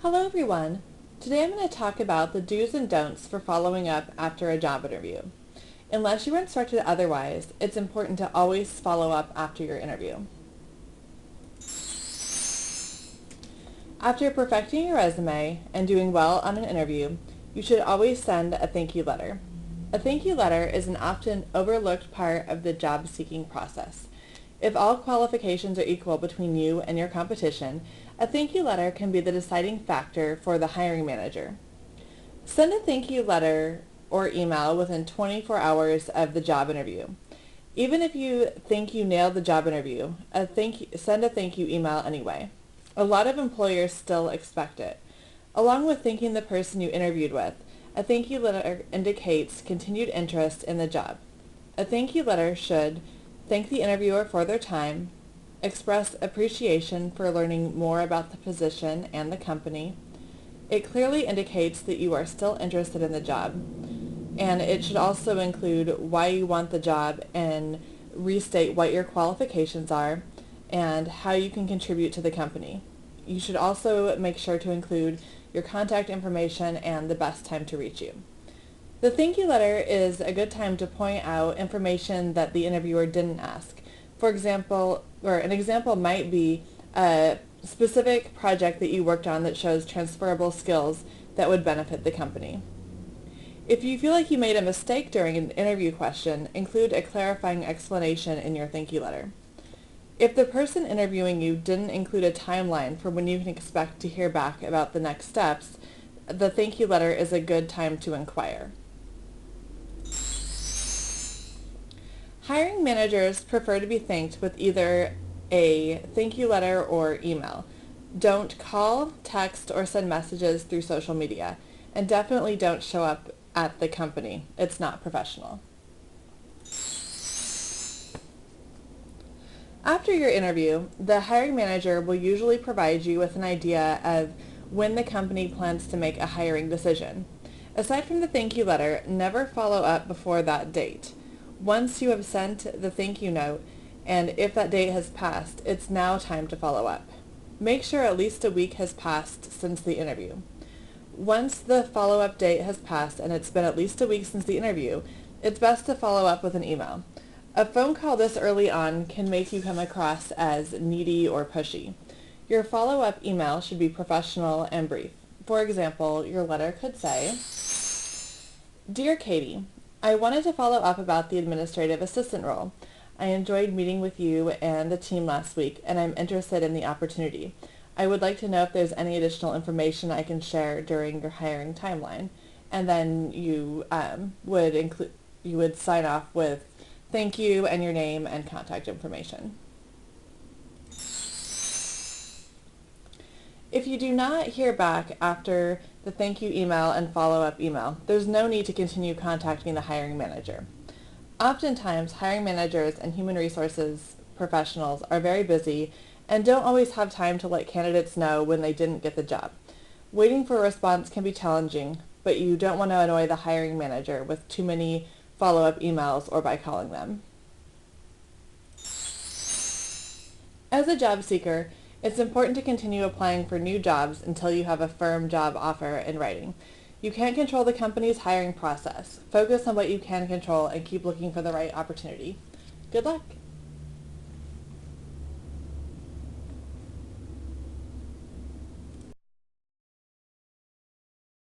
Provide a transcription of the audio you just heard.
Hello everyone! Today I'm going to talk about the do's and don'ts for following up after a job interview. Unless you were instructed otherwise, it's important to always follow up after your interview. After perfecting your resume and doing well on an interview, you should always send a thank you letter. A thank you letter is an often overlooked part of the job seeking process. If all qualifications are equal between you and your competition, a thank you letter can be the deciding factor for the hiring manager. Send a thank you letter or email within 24 hours of the job interview. Even if you think you nailed the job interview, send a thank you email anyway. A lot of employers still expect it. Along with thanking the person you interviewed with, a thank you letter indicates continued interest in the job. A thank you letter should thank the interviewer for their time, express appreciation for learning more about the position and the company. It clearly indicates that you are still interested in the job, and it should also include why you want the job and restate what your qualifications are and how you can contribute to the company. You should also make sure to include your contact information and the best time to reach you. The thank you letter is a good time to point out information that the interviewer didn't ask. For example, or an example might be a specific project that you worked on that shows transferable skills that would benefit the company. If you feel like you made a mistake during an interview question, include a clarifying explanation in your thank you letter. If the person interviewing you didn't include a timeline for when you can expect to hear back about the next steps, the thank you letter is a good time to inquire. Hiring managers prefer to be thanked with either a thank you letter or email. Don't call, text, or send messages through social media, and definitely don't show up at the company. It's not professional. After your interview, the hiring manager will usually provide you with an idea of when the company plans to make a hiring decision. Aside from the thank you letter, never follow up before that date. Once you have sent the thank you note, and if that date has passed, it's now time to follow up. Make sure at least a week has passed since the interview. Once the follow-up date has passed and it's been at least a week since the interview, it's best to follow up with an email. A phone call this early on can make you come across as needy or pushy. Your follow-up email should be professional and brief. For example, your letter could say, "Dear Katie, I wanted to follow up about the administrative assistant role. I enjoyed meeting with you and the team last week, and I'm interested in the opportunity. I would like to know if there's any additional information I can share during your hiring timeline." And then you would sign off with thank you and your name and contact information. If you do not hear back after the thank you email and follow-up email, there's no need to continue contacting the hiring manager. Oftentimes, hiring managers and human resources professionals are very busy and don't always have time to let candidates know when they didn't get the job. Waiting for a response can be challenging, but you don't want to annoy the hiring manager with too many follow-up emails or by calling them. As a job seeker, it's important to continue applying for new jobs until you have a firm job offer in writing. You can't control the company's hiring process. Focus on what you can control and keep looking for the right opportunity. Good luck!